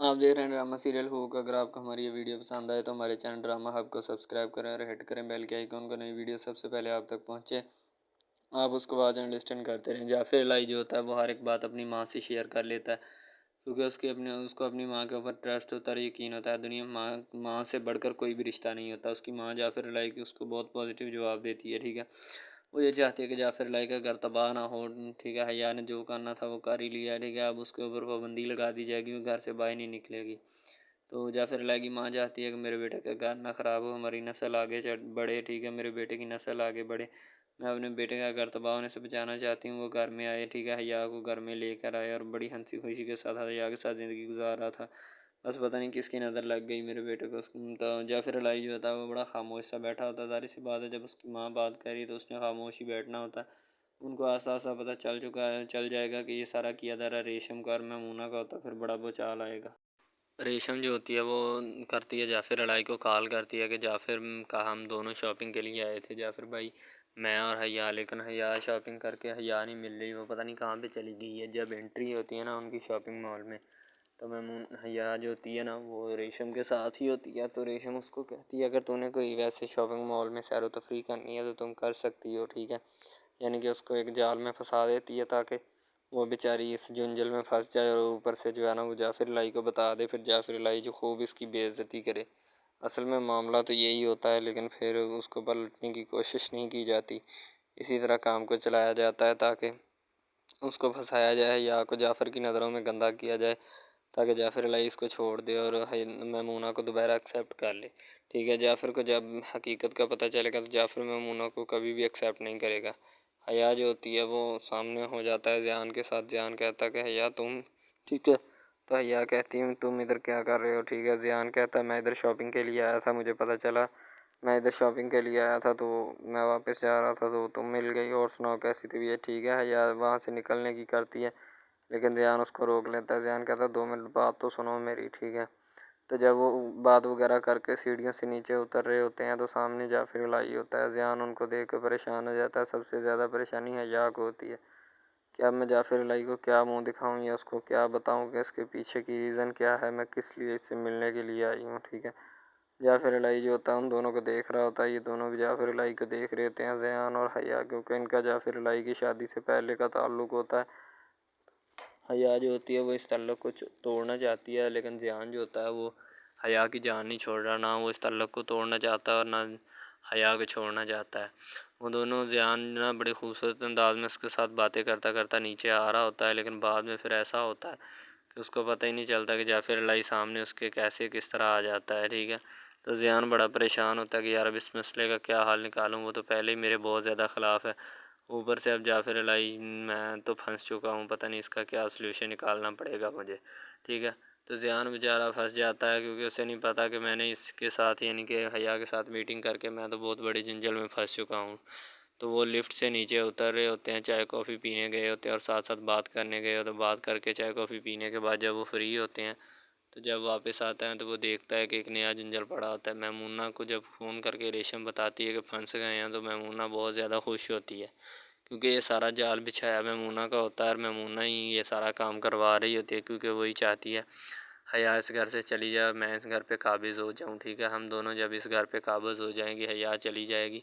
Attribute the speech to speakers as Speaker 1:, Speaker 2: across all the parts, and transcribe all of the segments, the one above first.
Speaker 1: آپ دیکھ رہے ہیں ڈرامہ سیریل ہوک۔ اگر آپ کو ہماری یہ ویڈیو پسند آئے تو ہمارے چینل ڈرامہ ہب کو سبسکرائب کریں اور ہٹ کریں بیل کے آئیکن کو، نئی ویڈیو سب سے پہلے آپ تک پہنچے، آپ اس کو واچ اینڈ لسٹن کرتے رہیں۔ جعفر الہی جو ہوتا ہے وہ ہر ایک بات اپنی ماں سے شیئر کر لیتا ہے، کیونکہ اس کو اپنی ماں کے اوپر ٹرسٹ ہوتا ہے، یقین ہوتا ہے۔ دنیا ماں سے بڑھ کر کوئی بھی رشتہ نہیں ہوتا۔ اس کی ماں جعفر الہی کی اس کو بہت پازیٹیو جواب دیتی ہے، ٹھیک ہے۔ وہ یہ چاہتی ہے کہ جعفر الہی کا گھر تباہ نہ ہو، ٹھیک ہے۔ حیا نے جو کرنا تھا وہ کر ہی لیا، ٹھیک ہے۔ اب اس کے اوپر پابندی لگا دی جائے گی، وہ گھر سے باہر نہیں نکلے گی۔ تو جعفر الہی کی ماں چاہتی ہے کہ میرے بیٹے کا گھر نہ خراب ہو، ہماری نسل آگے بڑھے، ٹھیک ہے، میرے بیٹے کی نسل آگے بڑھے۔ میں اپنے بیٹے کا گھر تباہ ہونے سے بچانا چاہتی ہوں۔ وہ گھر میں آئے، ٹھیک ہے، حیا کو گھر میں لے کر آئے اور بڑی ہنسی خوشی کے ساتھ حیا کے ساتھ زندگی گزار رہا تھا۔ بس پتہ نہیں کس کی نظر لگ گئی میرے بیٹے کو۔ تو جعفر الہی جو ہوتا ہے وہ بڑا خاموش سا بیٹھا ہوتا ہے۔ ظاہر سی بات ہے، جب اس کی ماں بات کر رہی تو اس نے خاموش ہی بیٹھنا ہوتا ہے۔ ان کو آسا پتہ چل جائے گا کہ یہ سارا کیا دارا ریشم کا اور میمونہ کا ہوتا ہے، پھر بڑا بچال آئے گا۔ ریشم جو ہوتی ہے وہ کرتی ہے جعفر الہی کو کال کرتی ہے کہ جعفر کا ہم دونوں شاپنگ کے لیے آئے تھے جعفر بھائی، میں اور حیا، لیکن حیا شاپنگ کر کے حیا نہیں مل رہی، وہ پتہ نہیں کہاں پہ چلی گئی ہے۔ جب انٹری ہوتی ہے نا ان کی شاپنگ مال میں، تو حیا جو ہوتی ہے نا وہ ریشم کے ساتھ ہی ہوتی ہے۔ تو ریشم اس کو کہتی ہے اگر تو نے کوئی ویسے شاپنگ مال میں سیر و تفریح کرنی ہے تو تم کر سکتی ہو، ٹھیک ہے۔ یعنی کہ اس کو ایک جال میں پھنسا دیتی ہے تاکہ وہ بیچاری اس جنجل میں پھنس جائے، اور اوپر سے جو ہے نا وہ جعفر الہی کو بتا دے، پھر جعفر الہی جو خوب اس کی بے عزتی کرے۔ اصل میں معاملہ تو یہی ہوتا ہے، لیکن پھر اس کو پلٹنے کی کوشش نہیں کی جاتی۔ اسی طرح کام کو چلایا جاتا ہے تاکہ اس کو پھنسایا جائے یا کو جعفر کی نظروں میں گندا کیا جائے، تاکہ جعفر الہی اس کو چھوڑ دے اور میمونہ کو دوبارہ ایکسیپٹ کر لے، ٹھیک ہے۔ جعفر کو جب حقیقت کا پتہ چلے گا تو جعفر میمونہ کو کبھی بھی ایکسیپٹ نہیں کرے گا۔ حیا جو ہوتی ہے وہ سامنے ہو جاتا ہے ذیان کے ساتھ۔ ذیان کہتا ہے کہ حیا تم، ٹھیک ہے۔ تو حیا کہتی ہوں تم ادھر کیا کر رہے ہو، ٹھیک ہے۔ ذیان کہتا ہے میں ادھر شاپنگ کے لیے آیا تھا، مجھے پتہ چلا میں ادھر شاپنگ کے لیے آیا تھا تو میں واپس جا رہا تھا تو تم مل گئی، اور سناؤ کیسی طبیعت، ٹھیک ہے۔ حیا وہاں سے نکلنے کی کرتی ہے لیکن ذیان اس کو روک لیتا ہے۔ ذیان کہتا ہے 2 منٹ بات تو سنو میری، ٹھیک ہے۔ تو جب وہ بات وغیرہ کر کے سیڑھیوں سے نیچے اتر رہے ہوتے ہیں تو سامنے جعفر الہی ہوتا ہے۔ ذیان ان کو دیکھ کے پریشان ہو جاتا ہے۔ سب سے زیادہ پریشانی حیا کو ہوتی ہے کہ اب میں جعفر الہی کو کیا منہ دکھاؤں یا اس کو کیا بتاؤں کہ اس کے پیچھے کی ریزن کیا ہے، میں کس لیے اس سے ملنے کے لیے آئی ہوں، ٹھیک ہے۔ جعفر الہی جو ہوتا ہے ان دونوں کو دیکھ رہا ہوتا ہے، یہ دونوں بھی جعفر الہی کو دیکھ رہے ہوتے ہیں، ذیان اور حیا، کیونکہ ان کا جعفر الہی کی شادی سے پہلے کا تعلق ہوتا ہے۔ حیا جو ہوتی ہے وہ اس تعلق کو توڑنا چاہتی ہے، لیکن ذیان جو ہوتا ہے وہ حیا کی جان نہیں چھوڑ رہا، نہ وہ اس تعلق کو توڑنا چاہتا ہے اور نہ حیا کو چھوڑنا چاہتا ہے۔ وہ دونوں، ذیان نا بڑے خوبصورت انداز میں اس کے ساتھ باتیں کرتا کرتا نیچے آ رہا ہوتا ہے، لیکن بعد میں پھر ایسا ہوتا ہے کہ اس کو پتہ ہی نہیں چلتا کہ جعفر الہی سامنے اس کے کیسے کس طرح آ جاتا ہے، ٹھیک ہے۔ تو ذیان بڑا پریشان ہوتا ہے کہ یار اب اس مسئلے کا کیا حل نکالوں، وہ تو پہلے ہی میرے بہت زیادہ خلاف ہے، اوپر سے اب جعفر الہی میں تو پھنس چکا ہوں، پتہ نہیں اس کا کیا سلوشن نکالنا پڑے گا مجھے، ٹھیک ہے۔ تو ذیان بیچارہ پھنس جاتا ہے کیونکہ اسے نہیں پتہ کہ میں نے اس کے ساتھ یعنی کہ حیا کے ساتھ میٹنگ کر کے میں تو بہت بڑے جنجل میں پھنس چکا ہوں۔ تو وہ لفٹ سے نیچے اتر رہے ہوتے ہیں، چائے کافی پینے گئے ہوتے ہیں اور ساتھ ساتھ بات کرنے گئے ہوتے ہیں۔ بات کر کے چائے کافی پینے کے بعد جب وہ فری ہوتے ہیں تو جب واپس آتا ہے تو وہ دیکھتا ہے کہ ایک نیا جنجل پڑا ہوتا ہے۔ میمونہ کو جب فون کر کے ریشم بتاتی ہے کہ پھنس گئے ہیں تو میمونہ بہت زیادہ خوش ہوتی ہے، کیونکہ یہ سارا جال بچھایا میمونہ کا ہوتا ہے اور میمونہ ہی یہ سارا کام کروا رہی ہوتی ہے، کیونکہ وہی چاہتی ہے حیا اس گھر سے چلی جائے، میں اس گھر پہ قابض ہو جاؤں، ٹھیک ہے۔ ہم دونوں جب اس گھر پہ قابض ہو جائیں گے، حیا چلی جائے گی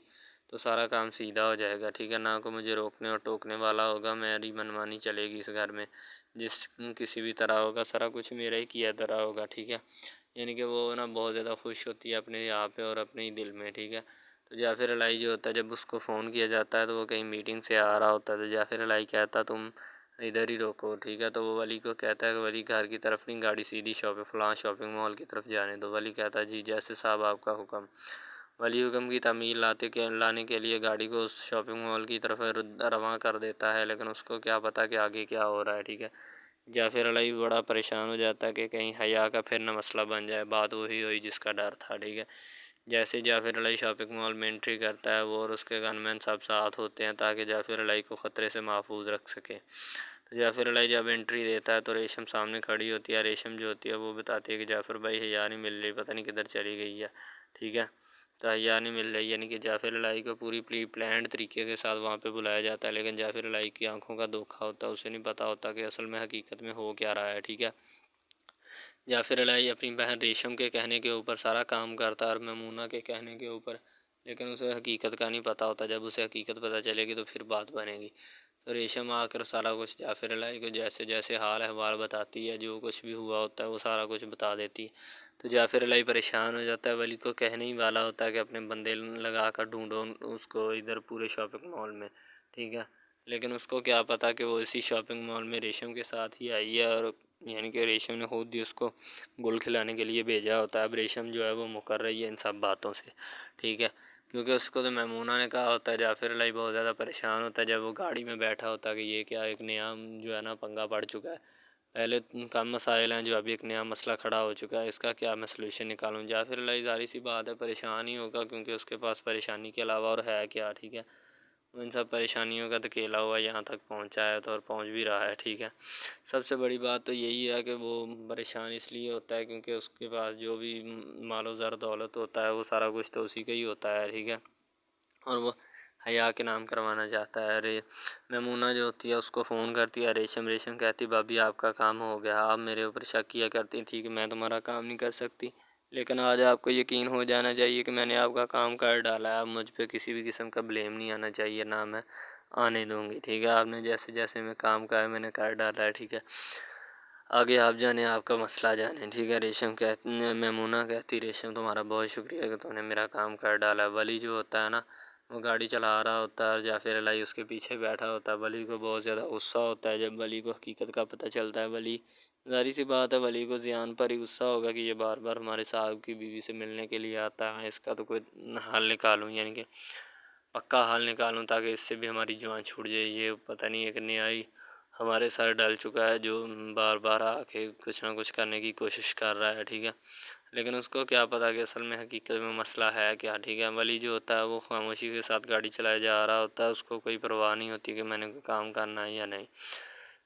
Speaker 1: تو سارا کام سیدھا ہو جائے گا، ٹھیک ہے۔ نہ کوئی مجھے روکنے اور ٹوکنے والا ہوگا، میری منمانی چلے گی اس گھر میں، کسی بھی طرح ہوگا، سارا کچھ میرا ہی کیا طرح ہوگا، ٹھیک ہے۔ یعنی کہ وہ نا بہت زیادہ خوش ہوتی ہے اپنے یہاں پہ اور اپنے ہی دل میں، ٹھیک ہے۔ تو جعفر الہی جو ہوتا ہے جب اس کو فون کیا جاتا ہے تو وہ کہیں میٹنگ سے آ رہا ہوتا ہے، تو جعفر الہی کہتا ہے تم ادھر ہی روکو، ٹھیک ہے۔ تو وہ ولی کو کہتا ہے کہ ولی گھر کی طرف نہیں، گاڑی سیدھی فلاں شاپنگ مال کی طرف جانے دو۔ ولی کہتا ہے جی جیسے صاحب آپ کا حکم۔ ولی حکم کی تعمیل لانے کے لیے گاڑی کو اس شاپنگ مال کی طرف رواں کر دیتا ہے، لیکن اس کو کیا پتہ کہ آگے کیا ہو رہا ہے، ٹھیک ہے۔ جعفر الہی بڑا پریشان ہو جاتا ہے کہ کہیں حیا کا پھر نہ مسئلہ بن جائے، بات وہی ہوئی جس کا ڈر تھا، ٹھیک ہے۔ جیسے جعفر الہی شاپنگ مال میں انٹری کرتا ہے وہ اور اس کے گن مین سب ساتھ ہوتے ہیں تاکہ جعفر الہی کو خطرے سے محفوظ رکھ سکے۔ تو جعفر الہی جب انٹری دیتا ہے تو ریشم سامنے کھڑی ہوتی ہے۔ ریشم جو ہوتی ہے وہ بتاتی ہے کہ جعفر بھائی حیا نہیں مل رہی، پتہ نہیں کدھر چلی گئی ہے، ٹھیک ہے۔ تو حیا نہیں مل رہی، یعنی کہ جعفر الہی کو پوری پلانڈ طریقے کے ساتھ وہاں پہ بلایا جاتا ہے، لیکن جعفر الہی کی آنکھوں کا دھوکہ ہوتا ہے، اسے نہیں پتہ ہوتا کہ اصل میں حقیقت میں ہو کیا رہا ہے، ٹھیک ہے۔ جعفر الہی اپنی بہن ریشم کے کہنے کے اوپر سارا کام کرتا ہے اور میمونہ کے کہنے کے اوپر، لیکن اسے حقیقت کا نہیں پتہ ہوتا۔ جب اسے حقیقت پتہ چلے گی تو پھر بات بنے گی۔ تو ریشم آ کر سارا کچھ جعفر الہی کو جیسے جیسے حال احوال بتاتی ہے، جو کچھ بھی ہوا ہوتا ہے وہ سارا کچھ بتا دیتی ہے۔ تو جعفر الہی پریشان ہو جاتا ہے، ولی کو کہنے ہی والا ہوتا ہے کہ اپنے بندے لگا کر ڈھونڈو اس کو ادھر پورے شاپنگ مال میں، ٹھیک ہے۔ لیکن اس کو کیا پتہ کہ وہ اسی شاپنگ مال میں ریشم کے ساتھ ہی آئی ہے، اور یعنی کہ ریشم نے خود ہی اس کو گل کھلانے کے لیے بھیجا ہوتا ہے۔ اب ریشم جو ہے وہ مکر رہی ہے ان سب باتوں سے، ٹھیک ہے، کیونکہ اس کو تو میمونہ نے کہا ہوتا ہے۔ جعفر الہی بہت زیادہ پریشان ہوتا ہے جب وہ گاڑی میں بیٹھا ہوتا ہے کہ یہ کیا ایک نیا جو ہے نا پنگا پڑ چکا ہے، پہلے کم مسائل ہیں جو ابھی ایک نیا مسئلہ کھڑا ہو چکا ہے، اس کا کیا میں سلوشن نکالوں۔ جعفر الہی ظاہر سی بات ہے پریشان ہی ہوگا، کیونکہ اس کے پاس پریشانی کے علاوہ اور ہے کیا، ٹھیک ہے۔ ان سب پریشانیوں کا دھکیلا ہوا یہاں تک پہنچا ہے تو اور پہنچ بھی رہا ہے، ٹھیک ہے۔ سب سے بڑی بات تو یہی ہے کہ وہ پریشان اس لیے ہوتا ہے کیونکہ اس کے پاس جو بھی مال و زر دولت ہوتا ہے وہ سارا کچھ تو اسی کا ہی ہوتا ہے، ٹھیک ہے، اور وہ حیا کے نام کروانا چاہتا ہے۔ میمونہ جو ہوتی ہے اس کو فون کرتی ہے ریشم کہتی بھابھی آپ کا کام ہو گیا، آپ میرے اوپر شک کیا کرتی تھی کہ میں تمہارا کام نہیں کر سکتی، لیکن آج آپ کو یقین ہو جانا چاہیے کہ میں نے آپ کا کام کر ڈالا ہے۔ اب مجھ پہ کسی بھی قسم کا بلیم نہیں آنا چاہیے، نہ میں آنے دوں گی، ٹھیک ہے۔ آپ نے جیسے جیسے میں کام کہا ہے میں نے کر ڈالا ہے، ٹھیک ہے، آگے آپ جانے، آپ کا مسئلہ جانے، ٹھیک ہے۔ میمونہ کہتی ریشم تمہارا بہت شکریہ کہ تم نے میرا کام کر ڈالا ہے۔ ولی جو ہوتا ہے نا وہ گاڑی چلا رہا ہوتا ہے اور جعفر الہی اس کے پیچھے بیٹھا ہوتا ہے۔ ولی کو بہت زیادہ غصہ ہوتا ہے جب ولی کو حقیقت کا پتہ چلتا ہے۔ ولی ظاہر سی بات ہے ولی کو زیان پر ہی غصہ ہوگا کہ یہ بار بار ہمارے صاحب کی بیوی سے ملنے کے لیے آتا ہے، اس کا تو کوئی حل نکالوں، یعنی کہ پکا حل نکالوں تاکہ اس سے بھی ہماری جان چھوٹ جائے۔ یہ پتہ نہیں ایک نیا ہی ہمارے سر ڈل چکا ہے جو بار بار آ کے کچھ نہ کچھ کرنے کی کوشش کر رہا ہے، ٹھیک ہے، لیکن اس کو کیا پتہ کہ اصل میں حقیقت میں مسئلہ ہے کیا، ٹھیک ہے۔ ولی جو ہوتا ہے وہ خاموشی کے ساتھ گاڑی چلائے جا رہا ہوتا ہے، اس کو کوئی پرواہ نہیں ہوتی کہ میں نے کوئی کام کرنا ہے یا نہیں۔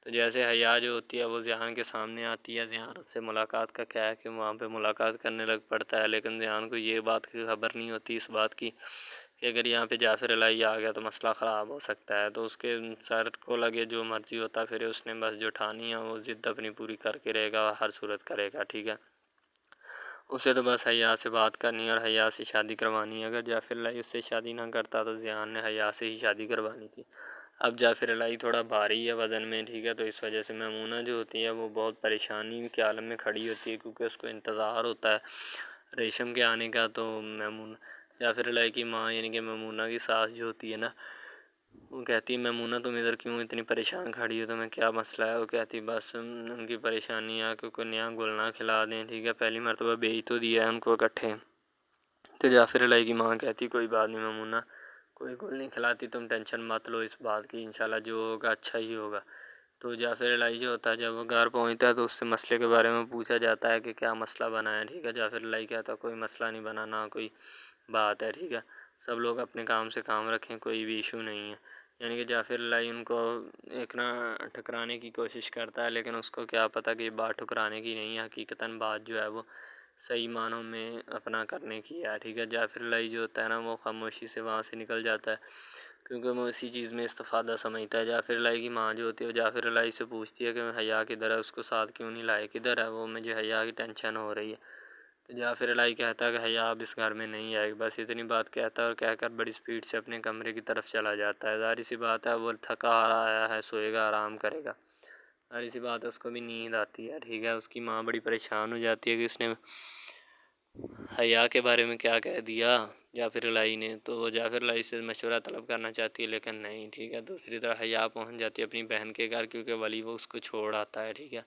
Speaker 1: تو جیسے حیا جو ہوتی ہے وہ ذیان کے سامنے آتی ہے، ذیان سے ملاقات کا کیا ہے کہ وہاں پہ ملاقات کرنے لگ پڑتا ہے، لیکن ذیان کو یہ بات کی خبر نہیں ہوتی اس بات کی کہ اگر یہاں پہ جعفر الہی آ گیا تو مسئلہ خراب ہو سکتا ہے۔ تو اس کے سر کو لگے جو مرضی ہوتا پھر اس نے بس جو ٹھانی ہے وہ ضد اپنی پوری کر کے رہے گا، ہر صورت کرے گا، ٹھیک ہے۔ اسے تو بس حیا سے بات کرنی اور حیا سے شادی کروانی ہے۔ اگر جعفر الہی اس سے شادی نہ کرتا تو ذیان نے حیا سے ہی شادی کروانی تھی۔ اب جعفر الہی تھوڑا بھاری ہے وزن میں، ٹھیک ہے، تو اس وجہ سے میمونہ جو ہوتی ہے وہ بہت پریشانی کے عالم میں کھڑی ہوتی ہے، کیونکہ اس کو انتظار ہوتا ہے ریشم کے آنے کا۔ تو جعفر الہی کی ماں یعنی کہ میمونہ کی ساس جو ہوتی ہے نا وہ کہتی ہے میمونہ تم ادھر کیوں اتنی پریشان کھڑی ہو، تمہیں کیا مسئلہ ہے؟ وہ کہتی بس ان کی پریشانی ہے کہ کوئی نیا گل نہ کھلا دیں، ٹھیک ہے، پہلی مرتبہ بیچ تو دیا ہے ان کو اکٹھے۔ تو جعفر الہی کی ماں کہتی کوئی بات نہیں میمونہ، کوئی گل نہیں کھلاتی، تم ٹینشن مت لو اس بات کی، انشاءاللہ جو ہوگا اچھا ہی ہوگا۔ تو جعفر الہی جو ہوتا ہے جب وہ گھر پہنچتا ہے تو اس سے مسئلے کے بارے میں پوچھا جاتا ہے کہ کیا مسئلہ بنا ہے، ٹھیک ہے۔ جعفر الہی کہتا ہے کوئی مسئلہ نہیں بنا، نہ کوئی بات ہے، ٹھیک ہے، سب لوگ اپنے کام سے کام رکھیں، کوئی بھی ایشو نہیں ہے۔ یعنی کہ جعفر الہی ان کو ایک نہ ٹھکرانے کی کوشش کرتا ہے، لیکن اس کو کیا پتہ کہ یہ بات ٹھکرانے کی نہیں ہے، حقیقتاً بات جو ہے وہ صحیح معنوں میں اپنا کرنے کی ہے، ٹھیک ہے۔ جعفر الہی جو ہوتا ہے نا وہ خاموشی سے وہاں سے نکل جاتا ہے، کیونکہ وہ اسی چیز میں استفادہ سمجھتا ہے۔ جعفر الہی کی ماں جو ہوتی ہے وہ جعفر الہی سے پوچھتی ہے کہ حیا کدھر ہے، اس کو ساتھ کیوں نہیں لائے، کدھر ہے وہ، مجھے حیا کی ٹینشن ہو رہی ہے۔ تو جعفر الہی کہتا ہے کہ حیا اب اس گھر میں نہیں آئے گی، بس اتنی بات کہتا ہے اور کہہ کر بڑی سپیڈ سے اپنے کمرے کی طرف چلا جاتا ہے۔ ظاہر سی بات ہے وہ تھکا ہارا آیا ہے، سوئے گا، آرام کرے گا، ظاہر سی بات ہے اس کو بھی نیند آتی ہے، ٹھیک ہے۔ اس کی ماں بڑی پریشان ہو جاتی ہے کہ اس نے حیا کے بارے میں کیا کہہ دیا جعفر الہی نے، تو وہ جعفر الہی سے مشورہ طلب کرنا چاہتی ہے لیکن نہیں، ٹھیک ہے۔ دوسری طرح حیا پہنچ جاتی ہے اپنی بہن کے گھر، کیونکہ ولی وہ اس کو چھوڑ آتا ہے، ٹھیک ہے،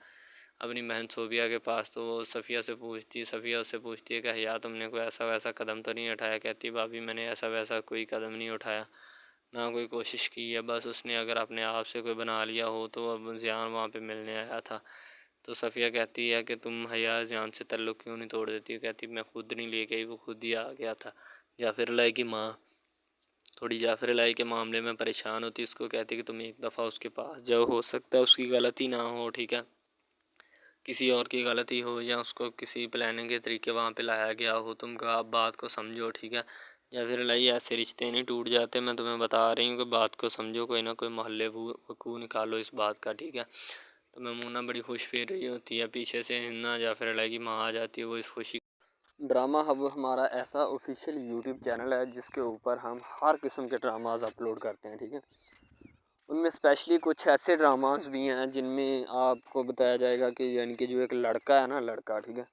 Speaker 1: اپنی بہن صوبیہ کے پاس۔ تو وہ صفیہ سے پوچھتی ہے کہ حیا تم نے کوئی ایسا ویسا قدم تو نہیں اٹھایا؟ کہتی بھابھی میں نے ایسا ویسا کوئی قدم نہیں اٹھایا، نہ کوئی کوشش کی ہے، بس اس نے اگر اپنے آپ سے کوئی بنا لیا ہو تو اب ذیان وہاں پہ ملنے آیا تھا۔ تو صفیہ کہتی ہے کہ تم حیا ذیان سے تعلق کیوں نہیں توڑ دیتی؟ کہتی میں خود نہیں لے گئی، وہ خود ہی آ گیا تھا۔ جعفر الہی کی ماں تھوڑی جعفر الہی کے معاملے میں پریشان ہوتی، اس کو کہتی کہ تم ایک دفعہ اس کے پاس جاؤ، ہو سکتا ہے اس کی غلطی نہ ہو، ٹھیک ہے، کسی اور کی غلطی ہو یا اس کو کسی پلاننگ کے طریقے وہاں پہ لایا گیا ہو، تم کا بات کو سمجھو، ٹھیک ہے۔ جعفر الہی ایسے رشتے نہیں ٹوٹ جاتے، میں تمہیں بتا رہی ہوں کہ بات کو سمجھو، کوئی نہ کوئی محلے وقوع نکالو اس بات کا، ٹھیک ہے۔ تو تو میمونہ بڑی خوش پھر رہی ہوتی ہے، پیچھے سے ہنا جعفر علیہ کی ماں آ جاتی ہے، وہ اس خوشی ڈرامہ ہب ہمارا ایسا آفیشیل یوٹیوب چینل ہے جس کے اوپر ہم ہر قسم کے ڈراماز اپلوڈ کرتے ہیں، ٹھیک ہے۔ ان میں اسپیشلی کچھ ایسے ڈراماز بھی ہیں جن میں آپ کو بتایا جائے گا کہ یعنی کہ جو ایک لڑکا ہے نا، لڑکا، ٹھیک ہے،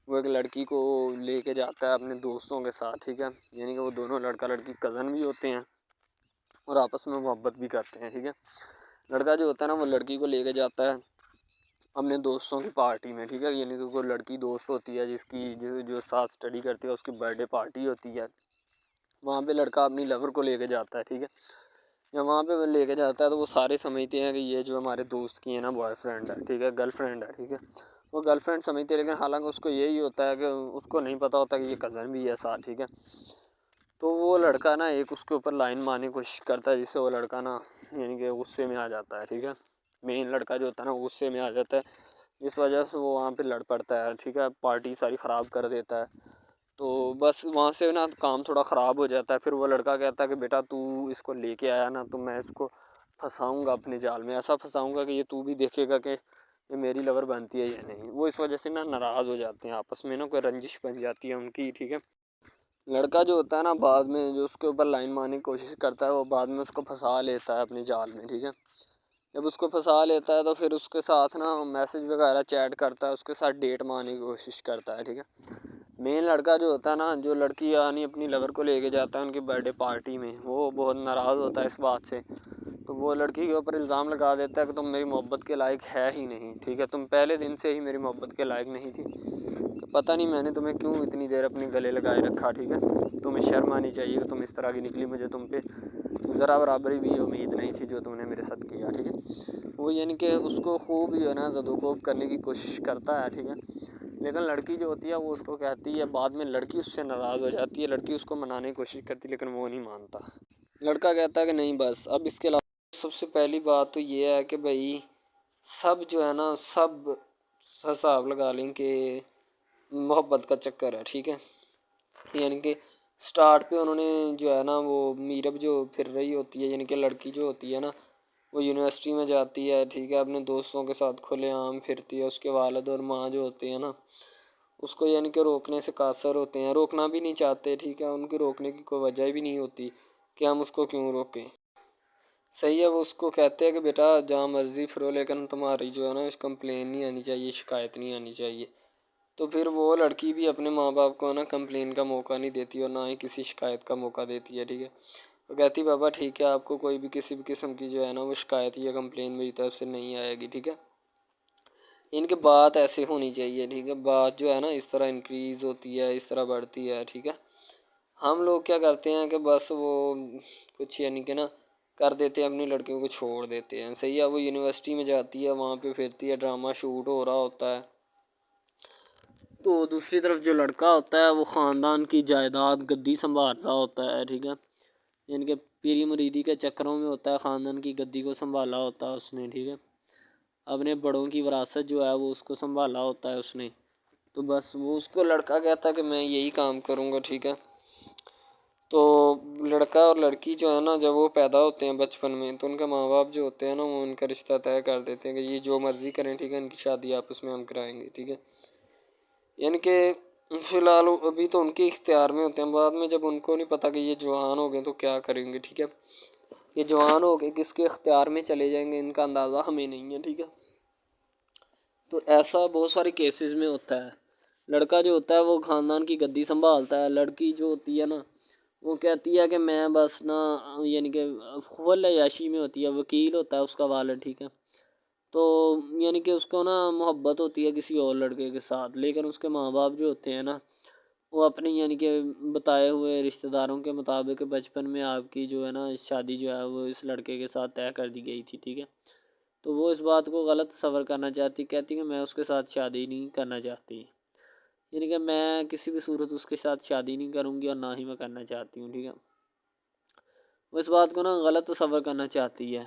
Speaker 1: وہ ایک لڑکی کو لے کے جاتا ہے اپنے دوستوں کے ساتھ، ٹھیک ہے، یعنی کہ وہ دونوں لڑکا لڑکی کزن بھی ہوتے ہیں اور آپس میں محبت بھی کرتے ہیں، ٹھیک ہے۔ لڑکا جو ہوتا ہے نا وہ لڑکی کو لے کے جاتا ہے اپنے دوستوں کی پارٹی میں، ٹھیک ہے، یعنی کہ وہ لڑکی دوست ہوتی ہے جو ساتھ اسٹڈی کرتی ہے، اس کی برتھ ڈے پارٹی ہوتی ہے، وہاں پہ لڑکا اپنی لور کو لے کے جاتا ہے، ٹھیک ہے۔ جب وہاں پہ وہ لے کے جاتا ہے تو وہ سارے سمجھتے ہیں کہ یہ جو ہمارے دوست کی ہے نا بوائے فرینڈ ہے، ٹھیک ہے، گرل فرینڈ ہے، ٹھیک ہے، وہ گرل فرینڈ سمجھتے ہیں، لیکن حالانکہ اس کو یہی ہوتا ہے کہ اس کو نہیں پتہ ہوتا کہ یہ کزن بھی ہے ساتھ، ٹھیک ہے۔ تو وہ لڑکا نا ایک اس کے اوپر لائن مارنے کی کوشش کرتا ہے، جس سے وہ لڑکا نا یعنی کہ غصے میں آ جاتا ہے، ٹھیک ہے، مین لڑکا جو ہوتا ہے نا غصے میں آ جاتا ہے، اس وجہ سے وہ وہاں پہ لڑ پڑتا ہے، ٹھیک ہے، پارٹی ساری خراب کر دیتا ہے۔ تو بس وہاں سے نا کام تھوڑا خراب ہو جاتا ہے، پھر وہ لڑکا کہتا ہے کہ بیٹا تو اس کو لے کے آیا نا تو میں اس کو پھنساؤں گا اپنے جال میں، ایسا پھنساؤں گا کہ یہ تو بھی دیکھے گا کہ یہ میری لور بنتی ہے یا نہیں۔ وہ اس وجہ سے نا ناراض ہو جاتے ہیں، آپس میں نا کوئی رنجش بن جاتی ہے ان کی، ٹھیک ہے۔ لڑکا جو ہوتا ہے نا بعد میں جو اس کے اوپر لائن مارنے کی کوشش کرتا ہے، وہ بعد میں اس کو پھنسا لیتا ہے اپنے جال میں، ٹھیک ہے۔ جب اس کو پھنسا لیتا ہے تو پھر اس کے ساتھ نا میسج وغیرہ چیٹ کرتا ہے، اس کے ساتھ ڈیٹ مارنے کی کوشش کرتا ہے، ٹھیک ہے۔ مین لڑکا جو ہوتا ہے نا، جو لڑکی یعنی اپنی لور کو لے کے جاتا ہے ان کی برتھ ڈے پارٹی میں، وہ بہت ناراض ہوتا ہے اس بات سے، تو وہ لڑکی کے اوپر الزام لگا دیتا ہے کہ تم میری محبت کے لائق ہے ہی نہیں، ٹھیک ہے، تم پہلے دن سے ہی میری محبت کے لائق نہیں تھی، تو پتہ نہیں میں نے تمہیں کیوں اتنی دیر اپنے گلے لگائے رکھا، ٹھیک ہے، تمہیں شرم آنی چاہیے کہ تم اس طرح کی نکلی، مجھے تم پہ ذرا برابری بھی امید نہیں تھی جو تم نے میرے ساتھ کیا، ٹھیک ہے۔ وہ یعنی کہ اس کو خوب جو ہے نا زد و کوب کرنے کی کوشش کرتا ہے، ٹھیک ہے، لیکن لڑکی جو ہوتی ہے وہ اس کو کہتی ہے، بعد میں لڑکی اس سے ناراض ہو جاتی ہے، لڑکی اس کو منانے کی کوشش کرتی ہے لیکن وہ نہیں مانتا۔ لڑکا کہتا ہے کہ نہیں بس اب اس کے علاوہ سب سے پہلی بات تو یہ ہے کہ بھائی سب جو ہے نا سب حساب لگا لیں کہ محبت کا چکر ہے، ٹھیک ہے، یعنی کہ سٹارٹ پہ انہوں نے جو ہے نا وہ میرب جو پھر رہی ہوتی ہے، یعنی کہ لڑکی جو ہوتی ہے نا وہ یونیورسٹی میں جاتی ہے، ٹھیک ہے، اپنے دوستوں کے ساتھ کھلے عام پھرتی ہے، اس کے والد اور ماں جو ہوتے ہیں نا اس کو یعنی کہ روکنے سے قاصر ہوتے ہیں، روکنا بھی نہیں چاہتے، ٹھیک ہے، ان کی روکنے کی کوئی وجہ بھی نہیں ہوتی کہ ہم اس کو کیوں روکیں، صحیح ہے۔ وہ اس کو کہتے ہیں کہ بیٹا جہاں مرضی پھرو لیکن تمہاری جو ہے نا اس کمپلین نہیں آنی چاہیے، شکایت نہیں آنی چاہیے، تو پھر وہ لڑکی بھی اپنے ماں باپ کو نا کمپلین کا موقع نہیں دیتی اور نہ ہی کسی شکایت کا موقع دیتی ہے، ٹھیک ہے، وہ کہتی بابا ٹھیک ہے آپ کو کوئی بھی کسی بھی قسم کی جو ہے نا وہ شکایت یا کمپلین میری طرف سے نہیں آئے گی، ٹھیک ہے، ان کی بات ایسے ہونی چاہیے، ٹھیک ہے، بات جو ہے نا اس طرح انکریز ہوتی ہے، اس طرح بڑھتی ہے، ٹھیک ہے۔ ہم لوگ کیا کرتے ہیں کہ بس وہ کچھ یعنی کہ نا کر دیتے ہیں، اپنی لڑکیوں کو چھوڑ دیتے ہیں، صحیح ہے، وہ یونیورسٹی میں جاتی ہے، وہاں پہ پھرتی ہے، ڈرامہ شوٹ ہو رہا ہوتا ہے، تو دوسری طرف جو لڑکا ہوتا ہے وہ خاندان کی جائیداد گدی سنبھال رہا ہوتا ہے، ٹھیک ہے، یعنی کہ پیری مریدی کے چکروں میں ہوتا ہے، خاندان کی گدی کو سنبھالا ہوتا ہے اس نے، ٹھیک ہے، اپنے بڑوں کی وراثت جو ہے وہ اس کو سنبھالا ہوتا ہے اس نے، تو بس وہ اس کو لڑکا کہتا ہے کہ میں یہی کام کروں گا، ٹھیک ہے۔ تو لڑکا اور لڑکی جو ہے نا جب وہ پیدا ہوتے ہیں بچپن میں تو ان کے ماں باپ جو ہوتے ہیں نا وہ ان کا رشتہ طے کر دیتے ہیں کہ یہ جو مرضی کریں، ٹھیک ہے، ان کی شادی آپس میں ہم کرائیں گے، ٹھیک ہے، یعنی کہ فی الحال ابھی تو ان کے اختیار میں ہوتے ہیں، بعد میں جب ان کو نہیں پتہ کہ یہ جوان ہو گئے تو کیا کریں گے، ٹھیک ہے، یہ جوان ہو کے کس کے اختیار میں چلے جائیں گے ان کا اندازہ ہمیں نہیں ہے، ٹھیک ہے۔ تو ایسا بہت سارے کیسز میں ہوتا ہے، لڑکا جو ہوتا ہے وہ خاندان کی گدی سنبھالتا ہے، لڑکی جو ہوتی ہے نا وہ کہتی ہے کہ میں بس نا یعنی کہ خول عیاشی میں ہوتی ہے، وکیل ہوتا ہے اس کا والد، ٹھیک ہے، تو یعنی کہ اس کو نا محبت ہوتی ہے کسی اور لڑکے کے ساتھ، لیکن اس کے ماں باپ جو ہوتے ہیں نا وہ اپنی یعنی کہ بتائے ہوئے رشتہ داروں کے مطابق بچپن میں آپ کی جو ہے نا شادی جو ہے وہ اس لڑکے کے ساتھ طے کر دی گئی تھی، ٹھیک ہے، تو وہ اس بات کو غلط تصور کرنا چاہتی، کہتی کہ میں اس کے ساتھ شادی نہیں کرنا چاہتی، یعنی کہ میں کسی بھی صورت اس کے ساتھ شادی نہیں کروں گی اور نہ ہی میں کرنا چاہتی ہوں، ٹھیک ہے، وہ اس بات کو نا غلط تصور کرنا چاہتی ہے،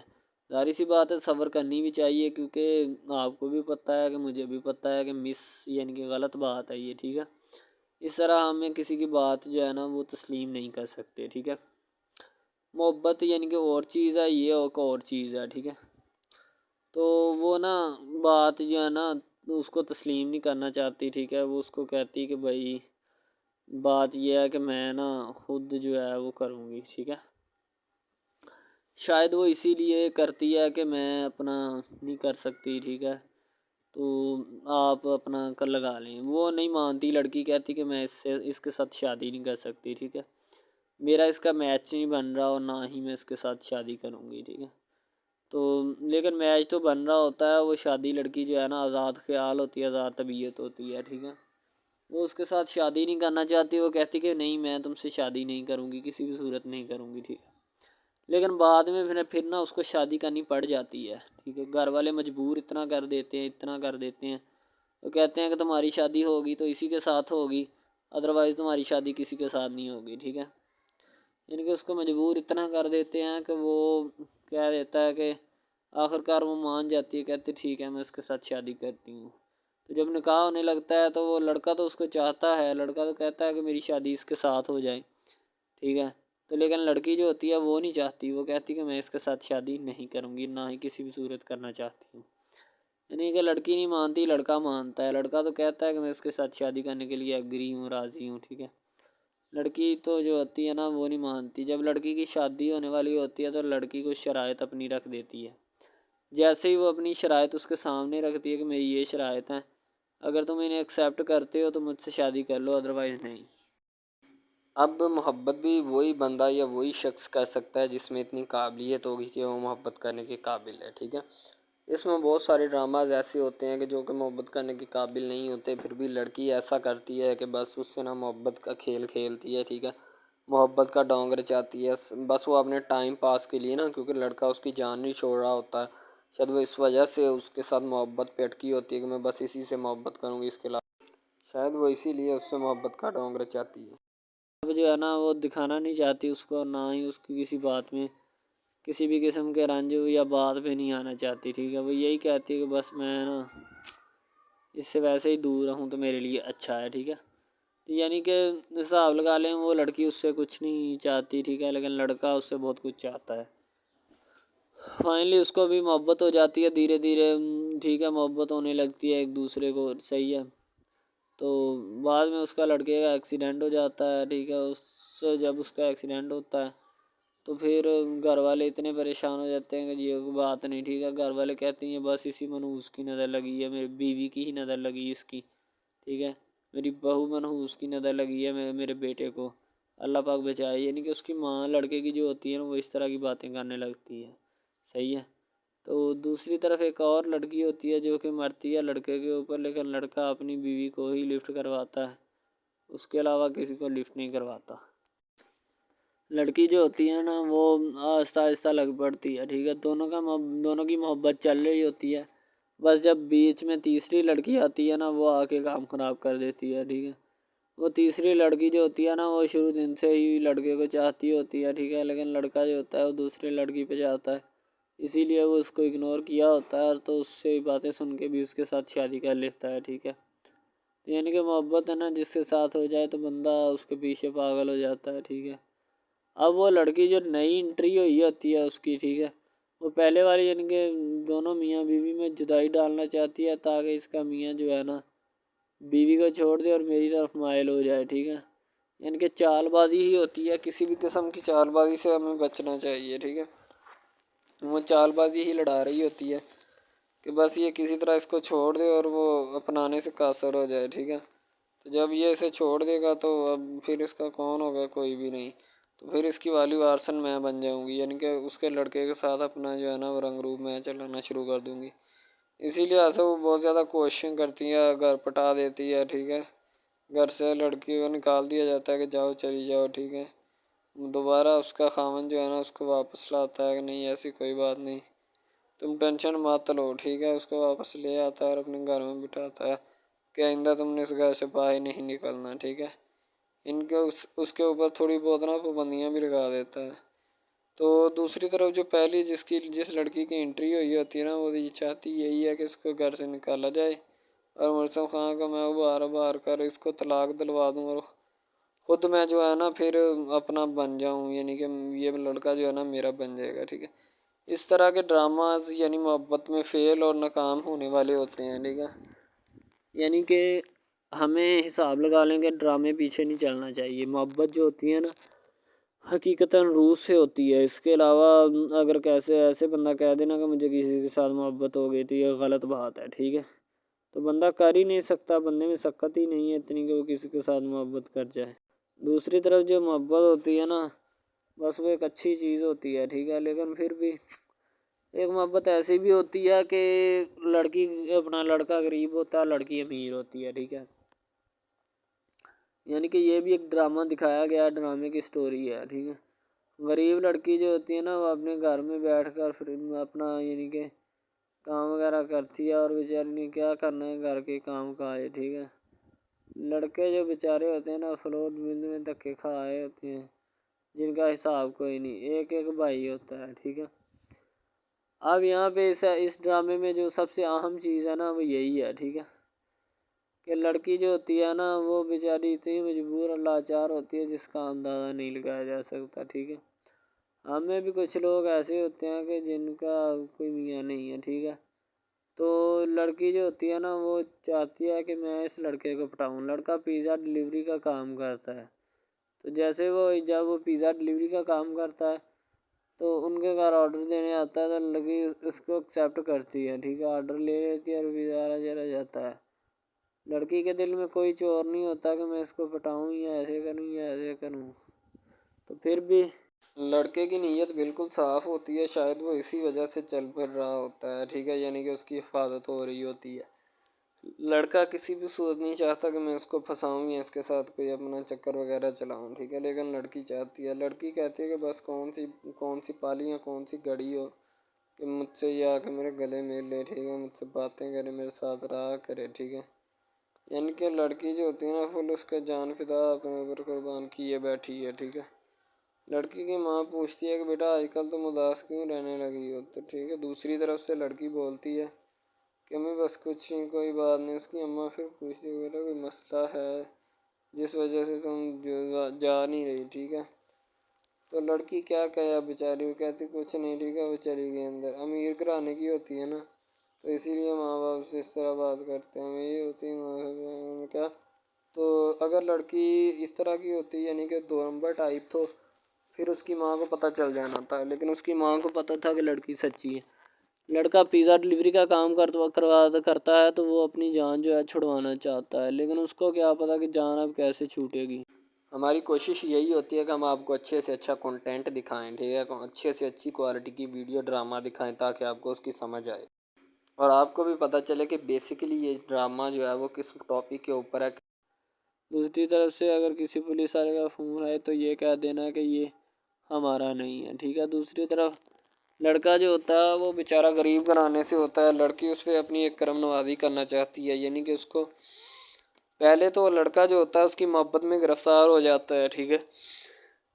Speaker 1: ظاہر سی بات ہے صبر کرنی بھی چاہیے کیونکہ آپ کو بھی پتہ ہے کہ مجھے بھی پتہ ہے کہ یعنی کہ غلط بات ہے یہ، ٹھیک ہے، اس طرح ہمیں کسی کی بات جو ہے نا وہ تسلیم نہیں کر سکتے، ٹھیک ہے، محبت یعنی کہ اور چیز ہے، یہ اور چیز ہے، ٹھیک ہے، تو وہ نا بات جو ہے نا اس کو تسلیم نہیں کرنا چاہتی، ٹھیک ہے، وہ اس کو کہتی کہ بھائی بات یہ ہے کہ میں نا خود جو ہے وہ کروں گی، ٹھیک ہے۔ شاید وہ اسی لیے کرتی ہے کہ میں اپنا نہیں کر سکتی، ٹھیک ہے، تو آپ اپنا کر لگا لیں۔ وہ نہیں مانتی، لڑکی کہتی کہ میں اس کے ساتھ شادی نہیں کر سکتی، ٹھیک ہے، میرا اس کا میچ نہیں بن رہا اور نہ ہی میں اس کے ساتھ شادی کروں گی، ٹھیک ہے۔ تو لیکن میچ تو بن رہا ہوتا ہے، وہ شادی لڑکی جو ہے نا آزاد خیال ہوتی ہے، آزاد طبیعت ہوتی ہے، ٹھیک ہے، وہ اس کے ساتھ شادی نہیں کرنا چاہتی، وہ کہتی کہ نہیں میں تم سے شادی نہیں کروں گی، کسی بھی صورت نہیں کروں گی، ٹھیک ہے۔ لیکن بعد میں پھر نا اس کو شادی کرنی پڑ جاتی ہے، ٹھیک ہے، گھر والے مجبور اتنا کر دیتے ہیں، وہ کہتے ہیں کہ تمہاری شادی ہوگی تو اسی کے ساتھ ہوگی، ادروائز تمہاری شادی کسی کے ساتھ نہیں ہوگی، ٹھیک ہے۔ یعنی کہ اس کو مجبور اتنا کر دیتے ہیں کہ وہ کہہ دیتا ہے کہ آخر کار وہ مان جاتی ہے، کہتے ٹھیک ہے میں اس کے ساتھ شادی کرتی ہوں۔ تو جب نکاح ہونے لگتا ہے تو وہ لڑکا تو اس کو چاہتا ہے، لڑکا تو کہتا ہے کہ میری شادی اس کے ساتھ ہو جائے، ٹھیک ہے، تو لیکن لڑکی جو ہوتی ہے وہ نہیں چاہتی، وہ کہتی کہ میں اس کے ساتھ شادی نہیں کروں گی، نہ ہی کسی بھی صورت کرنا چاہتی ہوں۔ یعنی کہ لڑکی نہیں مانتی، لڑکا مانتا ہے، لڑکا تو کہتا ہے کہ میں اس کے ساتھ شادی کرنے کے لیے ایگری ہوں، راضی ہوں، ٹھیک ہے۔ لڑکی تو جو ہوتی ہے نا وہ نہیں مانتی، جب لڑکی کی شادی ہونے والی ہوتی ہے تو لڑکی کو شرائط اپنی رکھ دیتی ہے، جیسے ہی وہ اپنی شرائط اس کے سامنے رکھتی ہے کہ میری یہ شرائط ہیں، اگر تم انہیں ایکسیپٹ کرتے ہو تو مجھ سے شادی کر لو، ادروائز نہیں۔ اب محبت بھی وہی بندہ یا وہی شخص کر سکتا ہے جس میں اتنی قابلیت ہوگی کہ وہ محبت کرنے کے قابل ہے، ٹھیک ہے۔ اس میں بہت سارے ڈراماز ایسے ہوتے ہیں کہ جو کہ محبت کرنے کے قابل نہیں ہوتے، پھر بھی لڑکی ایسا کرتی ہے کہ بس اس سے نا محبت کا کھیل کھیلتی ہے، ٹھیک ہے، محبت کا ڈونگ رچاتی ہے، بس وہ اپنے ٹائم پاس کے لیے نا، کیونکہ لڑکا اس کی جان نہیں چھوڑ رہا ہوتا ہے، شاید وہ اس وجہ سے اس کے ساتھ محبت پہ اٹکی ہوتی ہے کہ میں بس اسی سے محبت کروں گی، اس کے علاوہ شاید وہ اسی لیے اس سے محبت کا ڈونگ رچاتی ہے۔ اب جو ہے نا وہ دکھانا نہیں چاہتی اس کو، نہ ہی اس کی کسی بات میں کسی بھی قسم کے رنج یا بات پہ نہیں آنا چاہتی، ٹھیک ہے، وہ یہی کہتی ہے کہ بس میں نا اس سے ویسے ہی دور رہوں تو میرے لیے اچھا ہے، ٹھیک ہے۔ یعنی کہ حساب لگا لیں وہ لڑکی اس سے کچھ نہیں چاہتی، ٹھیک ہے، لیکن لڑکا اس سے بہت کچھ چاہتا ہے۔ فائنلی اس کو بھی محبت ہو جاتی ہے دھیرے دھیرے، ٹھیک ہے، محبت ہونے لگتی ہے ایک دوسرے کو، صحیح ہے۔ تو بعد میں اس کا لڑکے کا ایکسیڈنٹ ہو جاتا ہے، ٹھیک ہے، اس سے جب اس کا ایکسیڈنٹ ہوتا ہے تو پھر گھر والے اتنے پریشان ہو جاتے ہیں کہ یہ بات نہیں، ٹھیک ہے، گھر والے کہتے ہیں بس اسی منحوس کی نظر لگی ہے، میری بیوی کی ہی نظر لگی اس کی، ٹھیک ہے، میری بہو منحوس کی نظر لگی ہے میرے بیٹے کو، اللہ پاک بچائے۔ یعنی کہ اس کی ماں لڑکے کی جو ہوتی ہے نا وہ اس طرح کی باتیں کرنے لگتی ہے، صحیح ہے۔ تو دوسری طرف ایک اور لڑکی ہوتی ہے جو کہ مرتی ہے لڑکے کے اوپر، لیکن لڑکا اپنی بیوی کو ہی لفٹ کرواتا ہے، اس کے علاوہ کسی کو لفٹ نہیں کرواتا۔ لڑکی جو ہوتی ہے نا وہ آہستہ آہستہ لگ پڑتی ہے، ٹھیک ہے، دونوں کی محبت چل رہی ہوتی ہے، بس جب بیچ میں تیسری لڑکی آتی ہے نا وہ آ کے کام خراب کر دیتی ہے، ٹھیک ہے۔ وہ تیسری لڑکی جو ہوتی ہے نا وہ شروع دن سے ہی لڑکے کو چاہتی ہوتی ہے، ٹھیک ہے، لیکن لڑکا جو ہوتا ہے وہ دوسرے لڑکی پہ جاتا ہے، اسی لیے وہ اس کو اگنور کیا ہوتا ہے، اور تو اس سے باتیں سن کے بھی اس کے ساتھ شادی کر لیتا ہے، ٹھیک ہے۔ یعنی کہ محبت ہے نا جس کے ساتھ ہو جائے تو بندہ اس کے پیچھے پاگل ہو جاتا ہے، ٹھیک ہے۔ اب وہ لڑکی جو نئی انٹری ہوئی ہوتی ہے اس کی، ٹھیک ہے، وہ پہلے والی یعنی کہ دونوں میاں بیوی میں جدائی ڈالنا چاہتی ہے تاکہ اس کا میاں جو ہے نا بیوی کو چھوڑ دے اور میری طرف مائل ہو جائے، ٹھیک ہے۔ یعنی کہ چال بازی ہی ہوتی ہے، کسی بھی قسم کی چال بازی سے ہمیں بچنا چاہیے، ٹھیک ہے۔ وہ چال بازی ہی لڑا رہی ہوتی ہے کہ بس یہ کسی طرح اس کو چھوڑ دے اور وہ اپنانے سے قاصر ہو جائے، ٹھیک ہے۔ تو جب یہ اسے چھوڑ دے گا تو اب پھر اس کا کون ہوگا، کوئی بھی نہیں، تو پھر اس کی والی وارثن میں بن جاؤں گی، یعنی کہ اس کے لڑکے کے ساتھ اپنا جو ہے نا وہ رنگ روپ میں چلانا شروع کر دوں گی۔ اسی لیے سے وہ بہت زیادہ کوششیں کرتی ہے، گھر پٹا دیتی ہے، ٹھیک ہے، گھر سے لڑکی کو نکال دیا جاتا ہے کہ جاؤ چلی جاؤ، ٹھیک ہے۔ دوبارہ اس کا خاوند جو ہے نا اس کو واپس لاتا ہے کہ نہیں ایسی کوئی بات نہیں، تم ٹینشن مت لو، ٹھیک ہے، اس کو واپس لے آتا ہے اور اپنے گھر میں بٹھاتا ہے کہ آئندہ تم نے اس گھر سے باہر نہیں نکلنا، ٹھیک ہے۔ ان کے اس کے اوپر تھوڑی بہت نا پابندیاں بھی لگا دیتا ہے۔ تو دوسری طرف جو پہلی جس لڑکی کی انٹری ہوئی ہوتی ہے نا وہ یہ چاہتی یہی ہے کہ اس کو گھر سے نکالا جائے اور مرزم خان کا میں بار کر اس کو طلاق دلوا دوں اور خود میں جو ہے نا پھر اپنا بن جاؤں، یعنی کہ یہ لڑکا جو ہے نا میرا بن جائے گا، ٹھیک ہے۔ اس طرح کے ڈراماز یعنی محبت میں فیل اور ناکام ہونے والے ہوتے ہیں، ٹھیک ہے، یعنی کہ ہمیں حساب لگا لیں کہ ڈرامے پیچھے نہیں چلنا چاہیے۔ محبت جو ہوتی ہے نا حقیقتاً روح سے ہوتی ہے۔ اس کے علاوہ اگر ایسے بندہ کہہ دینا کہ مجھے کسی کے ساتھ محبت ہو گئی تھی، یہ غلط بات ہے، ٹھیک ہے، تو بندہ کر ہی نہیں سکتا، بندے میں سکت ہی نہیں ہے اتنی کہ وہ کسی کے ساتھ محبت کر جائے۔ دوسری طرف جو محبت ہوتی ہے نا بس وہ ایک اچھی چیز ہوتی ہے، ٹھیک ہے، لیکن پھر بھی ایک محبت ایسی بھی ہوتی ہے کہ لڑکا غریب ہوتا ہے، لڑکی امیر ہوتی ہے، ٹھیک ہے، یعنی کہ یہ بھی ایک ڈرامہ دکھایا گیا، ڈرامے کی سٹوری ہے، ٹھیک ہے۔ غریب لڑکی جو ہوتی ہے نا وہ اپنے گھر میں بیٹھ کر پھر اپنا یعنی کہ کام وغیرہ کرتی ہے، اور بیچاری نے کیا کرنا ہے گھر کے کام کائے، ٹھیک ہے۔ لڑکے جو بیچارے ہوتے ہیں نا فلوٹ مل میں دھکے کھائے ہوتے ہیں، جن کا حساب کوئی نہیں، ایک بھائی ہوتا ہے، ٹھیک ہے۔ اب یہاں پہ اس ڈرامے میں جو سب سے اہم چیز ہے نا وہ یہی ہے، ٹھیک ہے، کہ لڑکی جو ہوتی ہے نا وہ بیچاری اتنی مجبور اور لاچار ہوتی ہے جس کا اندازہ نہیں لگایا جا سکتا، ٹھیک ہے۔ ہمیں بھی کچھ لوگ ایسے ہوتے ہیں کہ جن کا کوئی میاں نہیں ہے، ٹھیک ہے، تو لڑکی جو ہوتی ہے نا وہ چاہتی ہے کہ میں اس لڑکے کو پٹاؤں۔ لڑکا پیزا ڈلیوری کا کام کرتا ہے، تو جب وہ پیزا ڈلیوری کا کام کرتا ہے تو ان کے گھر آرڈر دینے آتا ہے تو لڑکی اس کو ایکسیپٹ کرتی ہے، ٹھیک ہے، آرڈر لے لیتی ہے اور پیزا چلا جاتا ہے۔ لڑکی کے دل میں کوئی چور نہیں ہوتا کہ میں اس کو پٹاؤں یا ایسے کروں یا ایسے کروں، تو پھر بھی لڑکے کی نیت بالکل صاف ہوتی ہے، شاید وہ اسی وجہ سے چل پھر رہا ہوتا ہے، ٹھیک ہے، یعنی کہ اس کی حفاظت ہو رہی ہوتی ہے۔ لڑکا کسی بھی صورت نہیں چاہتا کہ میں اس کو پھنساؤں یا اس کے ساتھ کوئی اپنا چکر وغیرہ چلاؤں، ٹھیک ہے، لیکن لڑکی چاہتی ہے، لڑکی کہتی ہے کہ بس کون سی پالی یا کون سی گڑی ہو کہ مجھ سے یہ آ کے میرے گلے مل لے، ٹھیک ہے، مجھ سے باتیں کرے، میرے ساتھ رہا کرے، ٹھیک ہے، یعنی کہ لڑکی جو ہوتی ہے نا فل اس کا جان فدا اپنے اوپر قربان کیے بیٹھی ہے، ٹھیک ہے۔ لڑکی کی ماں پوچھتی ہے کہ بیٹا آج کل تم اداس کیوں رہنے لگی ہو، تو ٹھیک ہے، دوسری طرف سے لڑکی بولتی ہے کہ میں بس کچھ نہیں، کوئی بات نہیں۔ اس کی اماں پھر پوچھتی ہے بیٹا کوئی مسئلہ ہے جس وجہ سے تم جا نہیں رہی، ٹھیک ہے، تو لڑکی کیا کہے بیچاری، وہ کہتی کچھ نہیں، ٹھیک ہے، وہ چلی گئی اندر۔ امیر گھرانے کی ہوتی ہے نا تو اسی لیے ماں باپ سے اس طرح بات کرتے ہیں، یہ ہوتی ہے ماں کیا، تو اگر لڑکی اس طرح کی ہوتی یعنی کہ دو نمبر ٹائپ تو پھر اس کی ماں کو پتہ چل جانا تھا، لیکن اس کی ماں کو پتہ تھا کہ لڑکی سچی ہے۔ لڑکا پیزا ڈلیوری کا کام کرتا ہے تو وہ اپنی جان جو ہے چھڑوانا چاہتا ہے، لیکن اس کو کیا پتہ کہ جان اب کیسے چھوٹے گی۔ ہماری کوشش یہی ہوتی ہے کہ ہم آپ کو اچھے سے اچھا کنٹینٹ دکھائیں، ٹھیک ہے، اچھے سے اچھی کوالٹی کی ویڈیو ڈرامہ دکھائیں تاکہ آپ کو اس کی سمجھ آئے اور آپ کو بھی پتہ چلے کہ بیسیکلی یہ ڈرامہ جو ہے وہ کس ٹاپک کے اوپر ہے۔ دوسری طرف سے اگر کسی پولیس والے کا فون آئے تو یہ کہہ دینا کہ یہ ہمارا نہیں ہے، ٹھیک ہے۔ دوسری طرف لڑکا جو ہوتا ہے وہ بیچارہ غریب گھرانے سے ہوتا ہے، لڑکی اس پہ اپنی ایک کرم نوازی کرنا چاہتی ہے، یعنی کہ اس کو پہلے تو لڑکا جو ہوتا ہے اس کی محبت میں گرفتار ہو جاتا ہے، ٹھیک ہے،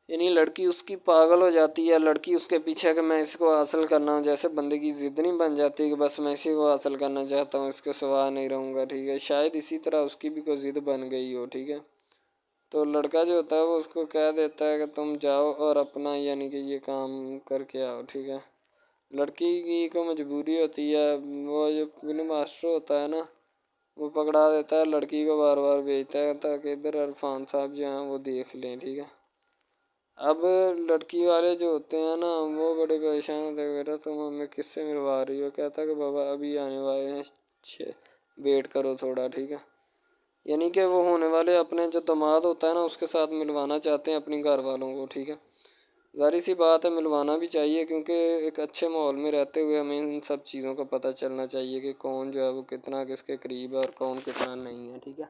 Speaker 1: یعنی لڑکی اس کی پاگل ہو جاتی ہے، لڑکی اس کے پیچھے کہ میں اس کو حاصل کرنا ہوں، جیسے بندے کی ضد نہیں بن جاتی کہ بس میں اسی کو حاصل کرنا چاہتا ہوں، اس کے سوا نہیں رہوں گا، ٹھیک ہے، شاید اسی طرح اس کی بھی کوئی ضد بن گئی ہو، ٹھیک ہے، تو لڑکا جو ہوتا ہے وہ اس کو کہہ دیتا ہے کہ تم جاؤ اور اپنا یعنی کہ یہ کام کر کے آؤ، ٹھیک ہے۔ لڑکی کی کو مجبوری ہوتی ہے، وہ جو فلم ماسٹر ہوتا ہے نا وہ پکڑا دیتا ہے لڑکی کو، بار بار بھیجتا ہے تاکہ ادھر عرفان صاحب جو ہیں وہ دیکھ لیں، ٹھیک ہے۔ اب لڑکی والے جو ہوتے ہیں نا وہ بڑے پریشان ہوتے ہیں، بیٹا تم ہمیں کس سے ملوا رہی ہو، کہتا ہے کہ بابا ابھی آنے والے ہیں، ویٹ کرو تھوڑا، ٹھیک ہے، یعنی کہ وہ ہونے والے اپنے جو داماد ہوتا ہے نا اس کے ساتھ ملوانا چاہتے ہیں اپنی گھر والوں کو، ٹھیک ہے۔ ظاہر سی بات ہے ملوانا بھی چاہیے کیونکہ ایک اچھے ماحول میں رہتے ہوئے ہمیں ان سب چیزوں کا پتہ چلنا چاہیے کہ کون جو ہے وہ کتنا کس کے قریب ہے اور کون کتنا نہیں ہے، ٹھیک ہے۔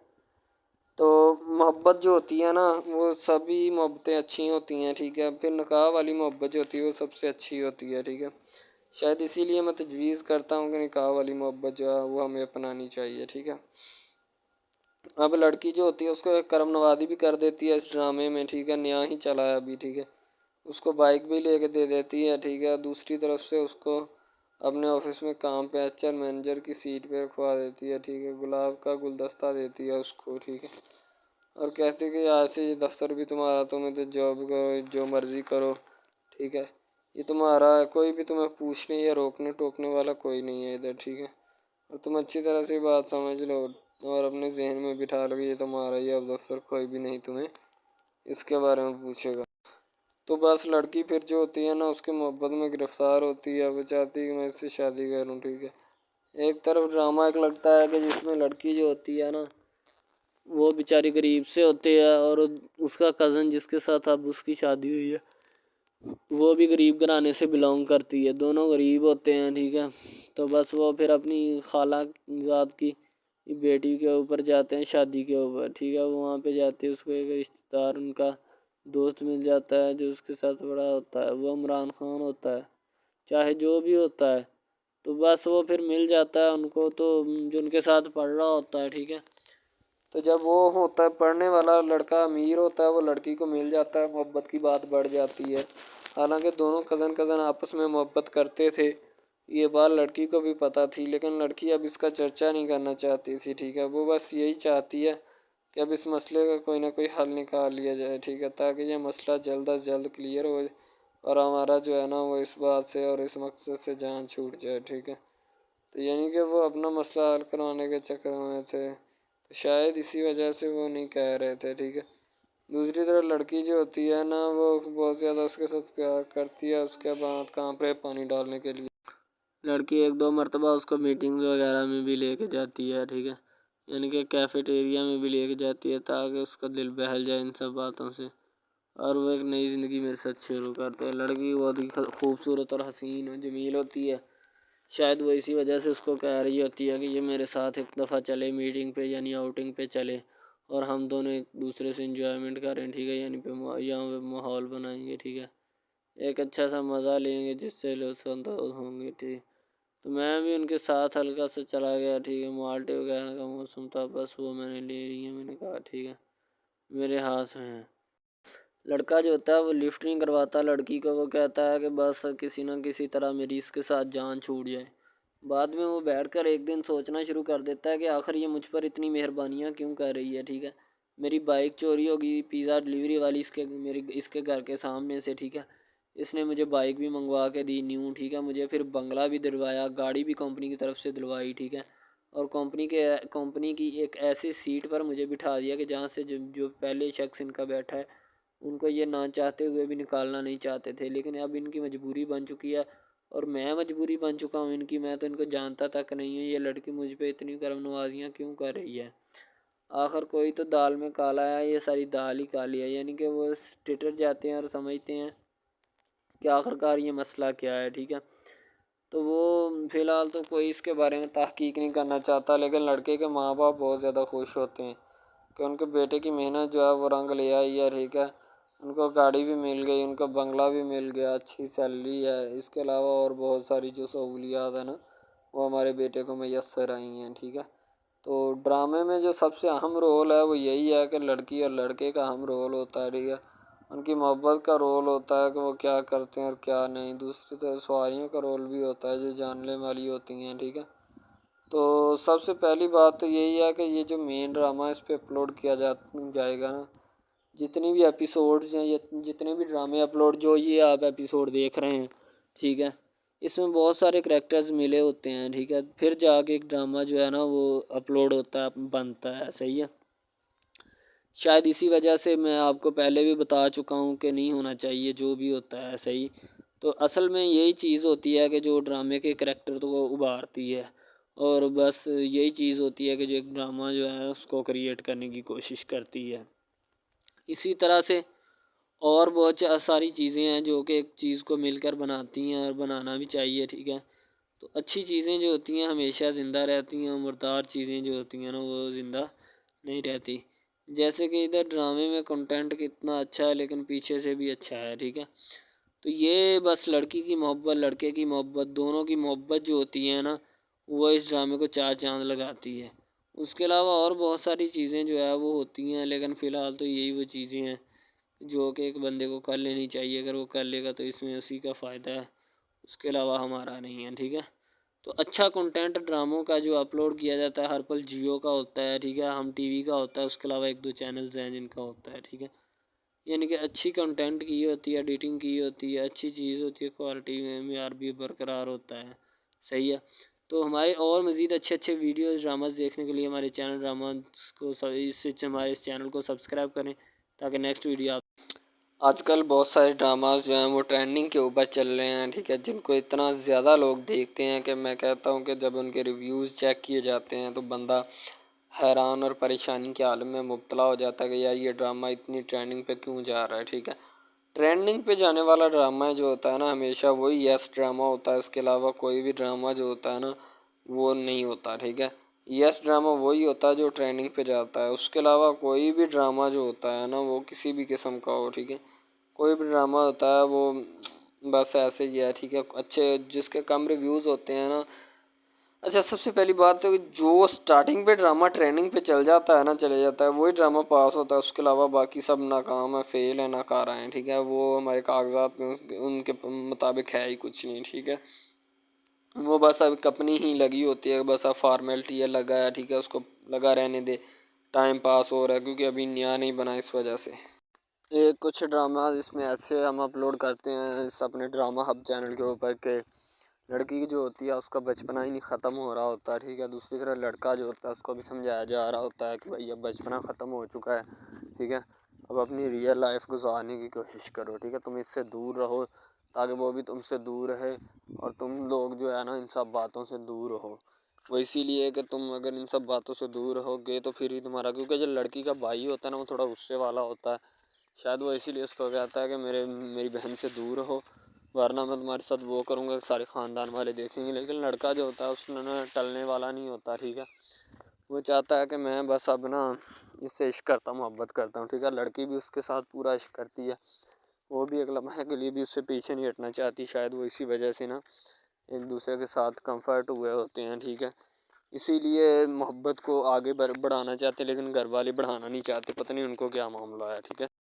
Speaker 1: تو محبت جو ہوتی ہے نا وہ سبھی محبتیں اچھی ہوتی ہیں، ٹھیک ہے، پھر نکاح والی محبت جو ہوتی ہے وہ سب سے اچھی ہوتی ہے، ٹھیک ہے، شاید اسی لیے میں تجویز کرتا ہوں کہ نکاح والی محبت جو ہے وہ ہمیں اپنانی چاہیے، ٹھیک ہے۔ اب لڑکی جو ہوتی ہے اس کو ایک کرم نوازی بھی کر دیتی ہے اس ڈرامے میں، ٹھیک ہے، نیا ہی چلا ہے ابھی، ٹھیک ہے، اس کو بائک بھی لے کے دے دیتی ہے، ٹھیک ہے، دوسری طرف سے اس کو اپنے آفس میں کام پہ ایچ آر مینیجر کی سیٹ پہ رکھوا دیتی ہے، ٹھیک ہے، گلاب کا گلدستہ دیتی ہے اس کو، ٹھیک ہے، اور کہتی ہے کہ آج سے یہ دفتر بھی تمہارا، تمہیں تو جاب کرو جو مرضی کرو، ٹھیک ہے،
Speaker 2: یہ تمہارا ہے، کوئی بھی تمہیں پوچھنے یا روکنے ٹوکنے والا کوئی نہیں ہے ادھر، ٹھیک ہے؟ اور تم اچھی طرح سے بات سمجھ لو اور اپنے ذہن میں بٹھا لو کہ یہ تمہارا ہی اب دفتر، کوئی بھی نہیں تمہیں اس کے بارے میں پوچھے گا۔ تو بس لڑکی پھر جو ہوتی ہے نا اس کے محبت میں گرفتار ہوتی ہے، وہ چاہتی ہے کہ میں اس سے شادی کروں، ٹھیک ہے؟ ایک طرف ڈرامہ ایک لگتا ہے کہ جس میں لڑکی جو ہوتی ہے نا وہ بیچاری غریب سے ہوتی ہے، اور اس کا کزن جس کے ساتھ اب اس کی شادی ہوئی ہے وہ بھی غریب گھرانے سے بلانگ کرتی ہے، دونوں غریب ہوتے ہیں، ٹھیک ہے؟ تو بس وہ پھر اپنی خالہ ذات کی بیٹی کے اوپر جاتے ہیں شادی کے اوپر، ٹھیک ہے؟ وہ وہاں پہ جاتے ہیں، اس کو ایک رشتہ دار ان کا دوست مل جاتا ہے جو اس کے ساتھ بڑا ہوتا ہے، وہ عمران خان ہوتا ہے، چاہے جو بھی ہوتا ہے، تو بس وہ پھر مل جاتا ہے ان کو، تو جو ان کے ساتھ پڑھ رہا ہوتا ہے، ٹھیک ہے؟ تو جب وہ ہوتا ہے پڑھنے والا لڑکا امیر ہوتا ہے، وہ لڑکی کو مل جاتا ہے، محبت کی بات بڑھ جاتی ہے، حالانکہ دونوں کزن آپس میں محبت کرتے تھے، یہ بات لڑکی کو بھی پتہ تھی، لیکن لڑکی اب اس کا چرچا نہیں کرنا چاہتی تھی، ٹھیک ہے؟ وہ بس یہی چاہتی ہے کہ اب اس مسئلے کا کوئی نہ کوئی حل نکال لیا جائے، ٹھیک ہے؟ تاکہ یہ مسئلہ جلد از جلد کلیئر ہو اور ہمارا جو ہے نا وہ اس بات سے اور اس مقصد سے جان چھوٹ جائے، ٹھیک ہے؟ تو یعنی کہ وہ اپنا مسئلہ حل کروانے کے چکر میں تھے، تو شاید اسی وجہ سے وہ نہیں کہہ رہے تھے، ٹھیک ہے؟ دوسری طرف لڑکی جو ہوتی ہے نا وہ بہت زیادہ اس کے ساتھ پیار کرتی ہے، اس کے بعد کہاں پہ پانی ڈالنے کے لیے لڑکی ایک دو مرتبہ اس کو میٹنگز وغیرہ میں بھی لے کے جاتی ہے، ٹھیک ہے؟ یعنی کہ کیفیٹیریا میں بھی لے کے جاتی ہے تاکہ اس کا دل بہل جائے ان سب باتوں سے، اور وہ ایک نئی زندگی میرے ساتھ شروع کرتے ہیں۔ لڑکی بہت ہی خوبصورت اور حسین و جمیل ہوتی ہے، شاید وہ اسی وجہ سے اس کو کہہ رہی ہوتی ہے کہ یہ میرے ساتھ ایک دفعہ چلے میٹنگ پہ، یعنی آؤٹنگ پہ چلے، اور ہم دونوں ایک دوسرے سے انجوائمنٹ کریں، ٹھیک ہے؟ یعنی یہاں پہ ماحول بنائیں گے، ٹھیک ہے؟ ایک اچھا سا مزہ لیں گے جس سے لطف اندوز ہوں گے، ٹھیک؟ تو میں بھی ان کے ساتھ ہلکا سا چلا گیا، ٹھیک ہے؟ مالٹے وغیرہ کا موسم تھا، بس وہ میں نے لے لی ہے، میں نے کہا ٹھیک ہے میرے ہاتھ میں ہے۔ لڑکا جو ہوتا ہے وہ لفٹ نہیں کرواتا لڑکی کو، وہ کہتا ہے کہ بس کسی نہ کسی طرح میری اس کے ساتھ جان چھوٹ جائے۔ بعد میں وہ بیٹھ کر ایک دن سوچنا شروع کر دیتا ہے کہ آخر یہ مجھ پر اتنی مہربانیاں کیوں کر رہی ہے، ٹھیک ہے؟ میری بائک چوری ہوگی، پیزا ڈلیوری والی اس کے گھر کے سامنے سے، ٹھیک ہے؟ اس نے مجھے بائک بھی منگوا کے دی نیو، ٹھیک ہے؟ مجھے پھر بنگلہ بھی دلوایا، گاڑی بھی کمپنی کی طرف سے دلوائی، ٹھیک ہے؟ اور کمپنی کی ایک ایسی سیٹ پر مجھے بٹھا دیا کہ جہاں سے جو پہلے شخص ان کا بیٹھا ہے ان کو یہ نہ چاہتے ہوئے بھی نکالنا نہیں چاہتے تھے، لیکن اب ان کی مجبوری بن چکی ہے، اور میں مجبوری بن چکا ہوں ان کی، میں تو ان کو جانتا تک نہیں ہوں، یہ لڑکی مجھ پہ اتنی کرم نوازیاں کیوں کر رہی ہے؟ آخر کوئی تو دال میں کالا ہے، یہ ساری دال ہی کالی ہے، یعنی کہ وہ ٹٹر جاتے ہیں اور سمجھتے ہیں کہ آخر کار یہ مسئلہ کیا ہے، ٹھیک ہے؟ تو وہ فی الحال تو کوئی اس کے بارے میں تحقیق نہیں کرنا چاہتا، لیکن لڑکے کے ماں باپ بہت زیادہ خوش ہوتے ہیں کہ ان کے بیٹے کی محنت جو ہے وہ رنگ لے آئی ہے، ٹھیک ہے؟ ان کو گاڑی بھی مل گئی، ان کو بنگلہ بھی مل گیا، اچھی سیلری ہے، اس کے علاوہ اور بہت ساری جو سہولیات ہیں نا وہ ہمارے بیٹے کو میسر آئی ہیں، ٹھیک ہے؟ تو ڈرامے میں جو سب سے اہم رول ہے وہ یہی ہے کہ لڑکی اور لڑکے کا اہم رول ہوتا ہے، ٹھیک ہے؟ ان کی محبت کا رول ہوتا ہے کہ وہ کیا کرتے ہیں اور کیا نہیں، دوسری طرف سواریوں کا رول بھی ہوتا ہے جو جاننے والی ہوتی ہیں، ٹھیک ہے؟ تو سب سے پہلی بات تو یہی ہے کہ یہ جو مین ڈرامہ اس پہ اپلوڈ کیا جائے گا نا، جتنی بھی ایپیسوڈز ہیں یا جتنے بھی ڈرامے اپلوڈ جو یہ آپ ایپیسوڈ دیکھ رہے ہیں، ٹھیک ہے؟ اس میں بہت سارے کریکٹرز ملے ہوتے ہیں، ٹھیک ہے؟ پھر جا کے ایک ڈرامہ جو ہے نا وہ اپلوڈ ہوتا ہے، بنتا ہے، صحیح ہے؟ شاید اسی وجہ سے میں آپ کو پہلے بھی بتا چکا ہوں کہ نہیں ہونا چاہیے جو بھی ہوتا ہے، صحیح؟ تو اصل میں یہی چیز ہوتی ہے کہ جو ڈرامے کے کریکٹر تو وہ ابھارتی ہے، اور بس یہی چیز ہوتی ہے کہ جو ایک ڈرامہ جو ہے اس کو کریٹ کرنے کی کوشش کرتی ہے۔ اسی طرح سے اور بہت ساری چیزیں ہیں جو کہ ایک چیز کو مل کر بناتی ہیں اور بنانا بھی چاہیے، ٹھیک ہے؟ تو اچھی چیزیں جو ہوتی ہیں ہمیشہ زندہ رہتی ہیں، مردار چیزیں جو ہوتی ہیں نا وہ زندہ نہیں رہتی، جیسے کہ ادھر ڈرامے میں کنٹینٹ کتنا اچھا ہے لیکن پیچھے سے بھی اچھا ہے، ٹھیک ہے؟ تو یہ بس لڑکی کی محبت لڑکے کی محبت دونوں کی محبت جو ہوتی ہے نا وہ اس ڈرامے کو چار چاند لگاتی ہے۔ اس کے علاوہ اور بہت ساری چیزیں جو ہے وہ ہوتی ہیں، لیکن فی الحال تو یہی وہ چیزیں ہیں جو کہ ایک بندے کو کر لینی چاہیے، اگر وہ کر لے گا تو اس میں اسی کا فائدہ ہے، اس کے علاوہ ہمارا نہیں ہے، ٹھیک ہے؟ تو اچھا کنٹینٹ ڈراموں کا جو اپلوڈ کیا جاتا ہے ہر پل جیو کا ہوتا ہے، ٹھیک ہے؟ ہم ٹی وی کا ہوتا ہے، اس کے علاوہ ایک دو چینلز ہیں جن کا ہوتا ہے، ٹھیک ہے؟ یعنی کہ اچھی کنٹینٹ کی ہوتی ہے، ایڈیٹنگ کی ہوتی ہے، اچھی چیز ہوتی ہے، کوالٹی میں معیار بھی برقرار ہوتا ہے. صحیح ہے. تو ہمارے اور مزید اچھے ویڈیوز ڈراماز دیکھنے کے لیے ہمارے چینل ڈراماز کو ہمارے اس چینل کو سبسکرائب کریں تاکہ نیکسٹ ویڈیو آپ. آج کل بہت سارے ڈراماز جو ہیں وہ ٹرینڈنگ کے اوپر چل رہے ہیں، ٹھیک ہے، جن کو اتنا زیادہ لوگ دیکھتے ہیں کہ میں کہتا ہوں کہ جب ان کے ریویوز چیک کیے جاتے ہیں تو بندہ حیران اور پریشانی کے عالم میں مبتلا ہو جاتا ہے کہ یار یہ ڈرامہ اتنی ٹرینڈنگ پہ کیوں جا رہا ہے. ٹھیک ہے، ٹرینڈنگ پہ جانے والا ڈرامہ جو ہوتا ہے نا ہمیشہ وہی یس ڈرامہ ہوتا ہے، اس کے علاوہ کوئی بھی ڈرامہ جو ہوتا ہے نا وہ نہیں ہوتا. ٹھیک ہے، یس ڈرامہ وہی ہوتا ہے جو ٹرینڈنگ پہ جاتا ہے، اس کے علاوہ کوئی بھی ڈرامہ جو ہوتا ہے نا وہ کسی بھی قسم کا ہو. ٹھیک ہے، کوئی بھی ڈرامہ ہوتا ہے وہ بس ایسے ہی ہے. ٹھیک ہے، اچھے جس کے کم ریویوز ہوتے ہیں نا. اچھا، سب سے پہلی بات تو جو سٹارٹنگ پہ ڈرامہ ٹریننگ پہ چل جاتا ہے نا چلے جاتا ہے وہی ڈرامہ پاس ہوتا ہے، اس کے علاوہ باقی سب ناکام ہے، فیل ہے، ناکارہ ہیں. ٹھیک ہے، وہ ہمارے کاغذات میں ان کے مطابق ہے ہی کچھ نہیں. ٹھیک ہے، وہ بس اب اپنی ہی لگی ہوتی ہے، بس اب فارمیلٹی ہے، لگا ہے. ٹھیک ہے، اس کو لگا رہنے دے، ٹائم پاس ہو رہا ہے کیونکہ ابھی نیا نہیں بنا اس وجہ سے. کچھ ڈرامہ اس میں ایسے ہم اپلوڈ کرتے ہیں اس اپنے ڈرامہ ہب چینل کے اوپر کہ لڑکی جو ہوتی ہے اس کا بچپنا ہی نہیں ختم ہو رہا ہوتا ہے. ٹھیک ہے، دوسری طرح لڑکا جو ہوتا ہے اس کو بھی سمجھایا جا رہا ہوتا ہے کہ بھائی اب بچپنا ختم ہو چکا ہے. ٹھیک ہے، اب اپنی ریئل لائف گزارنے کی کوشش کرو. ٹھیک ہے، تم اس سے دور رہو تاکہ وہ بھی تم سے دور رہے اور تم لوگ جو ہے نا ان سب باتوں سے دور رہو. وہ اسی لیے کہ تم اگر ان سب باتوں سے دور رہو گے تو پھر ہی تمہارا، کیونکہ جو لڑکی کا بھائی ہوتا ہے نا وہ تھوڑا غصے والا ہوتا ہے، شاید وہ اسی لیے اس کو کہتا ہے کہ میری بہن سے دور رہو ورنہ میں تمہارے ساتھ وہ کروں گا، سارے خاندان والے دیکھیں گے. لیکن لڑکا جو ہوتا ہے اس میں ٹلنے والا نہیں ہوتا. ٹھیک ہے، وہ چاہتا ہے کہ میں بس اب نا اس سے عشق کرتا ہوں، محبت کرتا ہوں. ٹھیک ہے، لڑکی بھی اس کے ساتھ پورا عشق کرتی ہے، وہ بھی ایک لمحے کے لیے بھی اس سے پیچھے نہیں ہٹنا چاہتی. شاید وہ اسی وجہ سے نا ایک دوسرے کے ساتھ کمفرٹ ہوئے ہوتے ہیں. ٹھیک ہے، اسی لیے محبت کو آگے بڑھانا چاہتے لیکن گھر والے بڑھانا نہیں چاہتے، پتہ نہیں ان کو کیا معاملہ ہے. ٹھیک ہے.